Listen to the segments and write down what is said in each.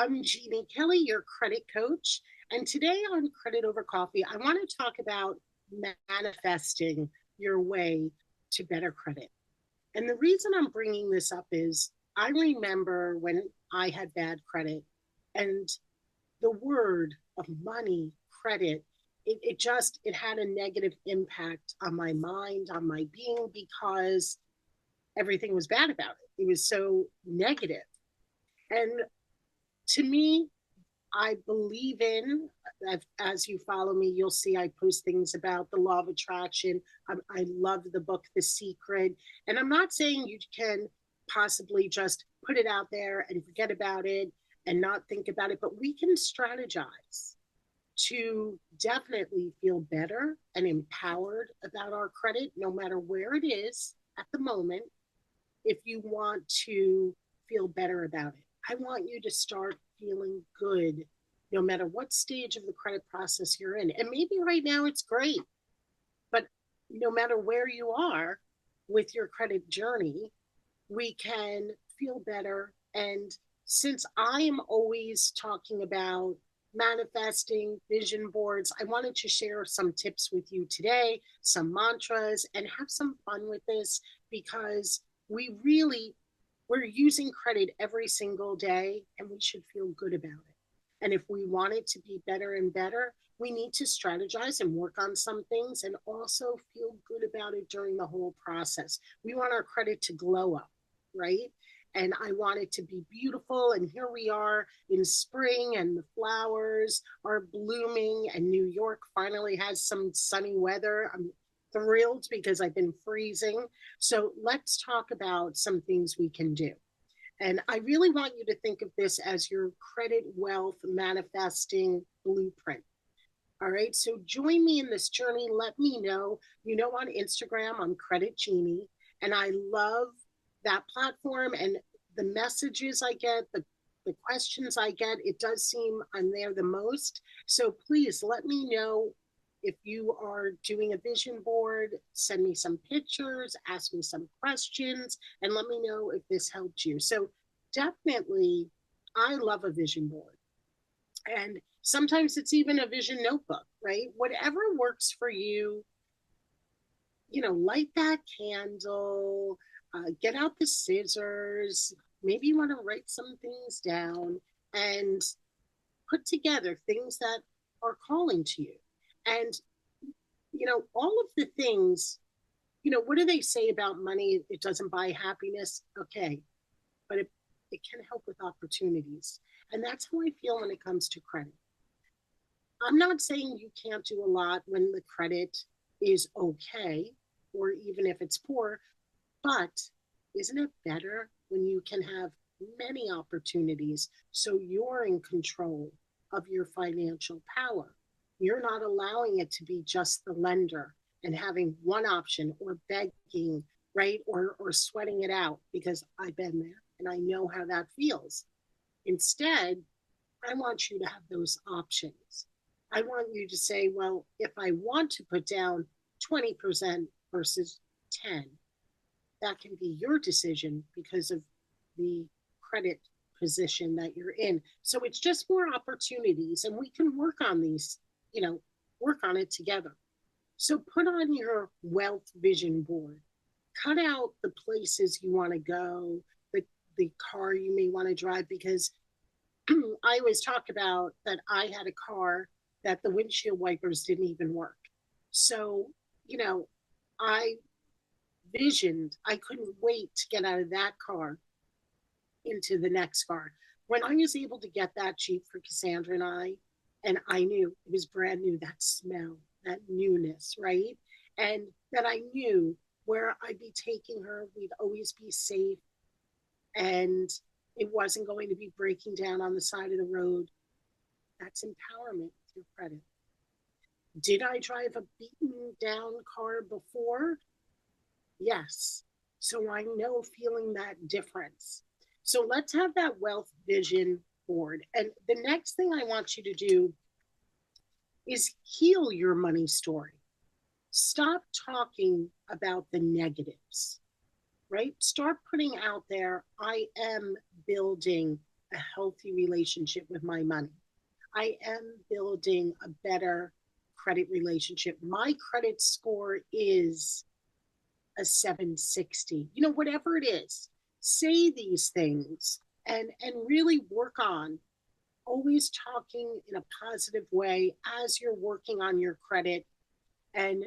I'm Jeannie Kelly, your credit coach. And today on Credit Over Coffee, I want to talk about manifesting your way to better credit. And the reason I'm bringing this up is I remember when I had bad credit and the word of money, credit, it had a negative impact on my mind, on my being, because everything was bad about it. It was so negative. And to me, I believe in, as you follow me, you'll see I post things about the law of attraction. I love the book, The Secret. And I'm not saying you can possibly just put it out there and forget about it and not think about it, but we can strategize to definitely feel better and empowered about our credit, no matter where it is at the moment, if you want to feel better about it. I want you to start feeling good no matter what stage of the credit process you're in. And maybe right now it's great, but no matter where you are with your credit journey, we can feel better. And since I am always talking about manifesting vision boards, I wanted to share some tips with you today, some mantras, and have some fun with this because we're using credit every single day and we should feel good about it. And if we want it to be better and better, we need to strategize and work on some things and also feel good about it during the whole process. We want our credit to glow up, right? And I want it to be beautiful. And here we are in spring, and the flowers are blooming, and New York finally has some sunny weather. I'm thrilled because I've been freezing. So let's talk about some things we can do. And I really want you to think of this as your credit wealth manifesting blueprint. All right. So join me in this journey. Let me know. On Instagram, I'm Credit Genie. And I love that platform and the messages I get, the questions I get. It does seem I'm there the most. So please let me know if you are doing a vision board, send me some pictures, ask me some questions, and let me know if this helped you. So definitely, I love a vision board. And sometimes it's even a vision notebook, right? Whatever works for you, light that candle, get out the scissors. Maybe you want to write some things down and put together things that are calling to you. And, all of the things, what do they say about money? It doesn't buy happiness. Okay. But it can help with opportunities. And that's how I feel when it comes to credit. I'm not saying you can't do a lot when the credit is okay, or even if it's poor, but isn't it better when you can have many opportunities so you're in control of your financial power? You're not allowing it to be just the lender and having one option or begging, right? Or sweating it out because I've been there and I know how that feels. Instead, I want you to have those options. I want you to say, well, if I want to put down 20% versus 10, that can be your decision because of the credit position that you're in. So it's just more opportunities and we can work on these, work on it together. So put on your wealth vision board, cut out the places you want to go, the car you may want to drive, because I always talk about that I had a car that the windshield wipers didn't even work. So, I visioned, I couldn't wait to get out of that car into the next car. When I was able to get that Jeep for Cassandra and I knew it was brand new, that smell, that newness, right? And that I knew where I'd be taking her, we'd always be safe, and it wasn't going to be breaking down on the side of the road. That's empowerment through credit. Did I drive a beaten down car before? Yes. So I know feeling that difference. So let's have that wealth vision board. And the next thing I want you to do is heal your money story. Stop talking about the negatives, right? Start putting out there, I am building a healthy relationship with my money. I am building a better credit relationship. My credit score is a 760. Whatever it is, say these things and really work on always talking in a positive way as you're working on your credit and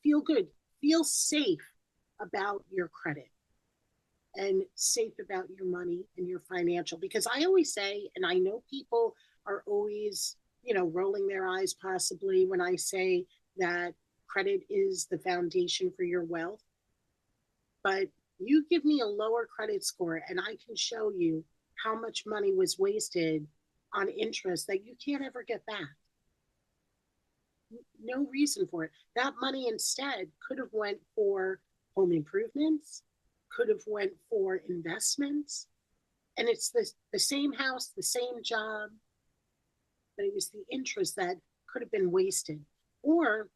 feel good, feel safe about your credit and safe about your money and your financial. Because I always say, and I know people are always, rolling their eyes possibly when I say that credit is the foundation for your wealth. But you give me a lower credit score and I can show you how much money was wasted on interest that you can't ever get back. No reason for it. That money instead could have went for home improvements, could have went for investments, and it's the same house, the same job, but it was the interest that could have been wasted. Or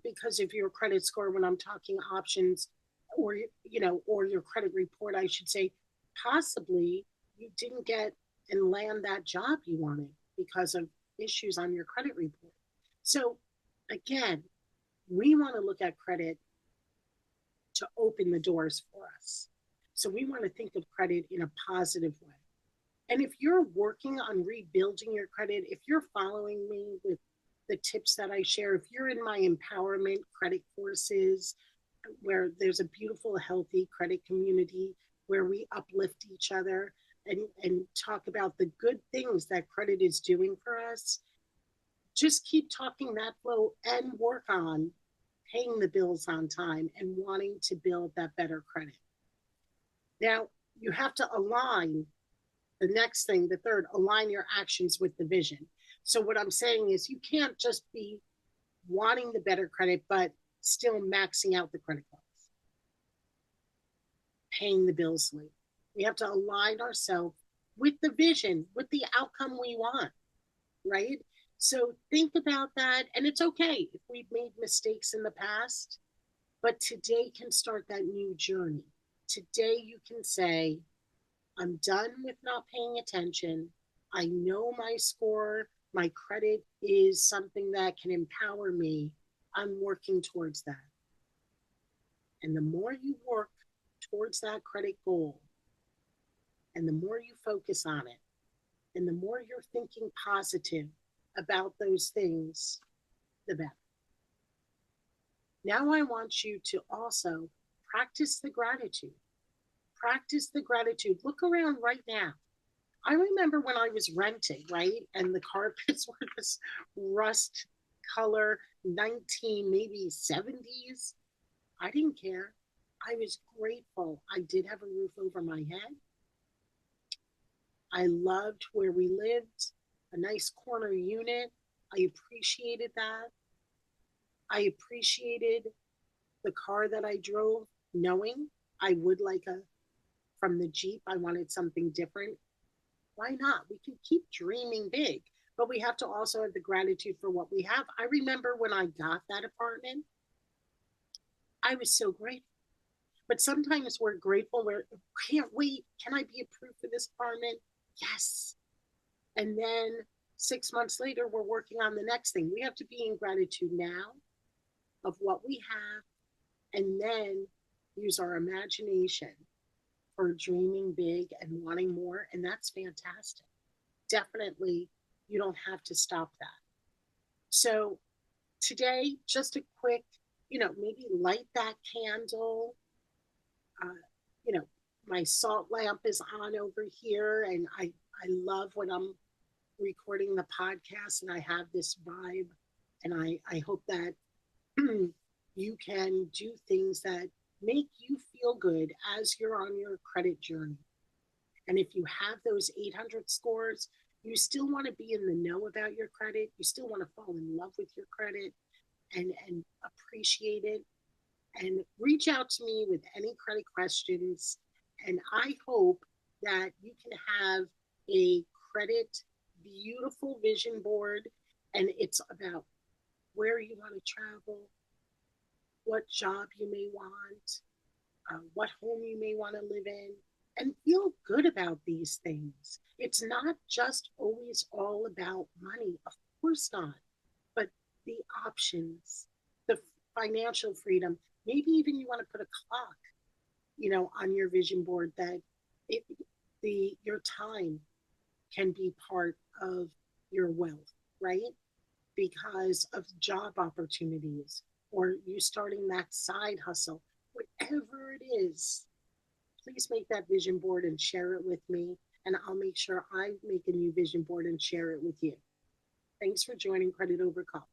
because of your credit score, when I'm talking options, or your credit report, I should say, possibly you didn't get and land that job you wanted because of issues on your credit report. So again, we want to look at credit to open the doors for us. So we want to think of credit in a positive way. And if you're working on rebuilding your credit, if you're following me with the tips that I share, if you're in my empowerment credit courses, where there's a beautiful, healthy credit community where we uplift each other and talk about the good things that credit is doing for us, just keep talking that flow and work on paying the bills on time and wanting to build that better credit. Now, you have to align the next thing, the third, align your actions with the vision. So what I'm saying is you can't just be wanting the better credit, but still maxing out the credit cards, paying the bills late. We have to align ourselves with the vision, with the outcome we want, right? So think about that. And it's okay if we've made mistakes in the past, but today can start that new journey. Today you can say, I'm done with not paying attention. I know my score, my credit is something that can empower me. I'm working towards that. And the more you work towards that credit goal, and the more you focus on it, and the more you're thinking positive about those things, the better. Now I want you to also practice the gratitude. Practice the gratitude. Look around right now. I remember when I was renting, right? And the carpets were this rust color, 19, maybe 70s. I didn't care. I was grateful. I did have a roof over my head. I loved where we lived, a nice corner unit. I appreciated that. I appreciated the car that I drove, knowing I would from the Jeep, I wanted something different. Why not? We can keep dreaming big, but we have to also have the gratitude for what we have. I remember when I got that apartment, I was so grateful. But sometimes we're grateful, we're can't wait. Can I be approved for this apartment? Yes. And then 6 months later, we're working on the next thing. We have to be in gratitude now of what we have, and then use our imagination for dreaming big and wanting more. And that's fantastic. Definitely, you don't have to stop that. So today, just a quick, maybe light that candle. Uh, you know, my salt lamp is on over here, and I love when I'm recording the podcast and I have this vibe. And I hope that you can do things that make you feel good as you're on your credit journey. And if you have those 800 scores, you still want to be in the know about your credit. You still want to fall in love with your credit and appreciate it. And reach out to me with any credit questions. And I hope that you can have a credit beautiful vision board. And it's about where you want to travel, what job you may want, what home you may want to live in, and feel good about these things. It's not just always all about money, of course not, but the options, the financial freedom. Maybe even you want to put a clock, on your vision board that it, your time can be part of your wealth, right? Because of job opportunities or you starting that side hustle, whatever it is, please make that vision board and share it with me. And I'll make sure I make a new vision board and share it with you. Thanks for joining Credit Over Call.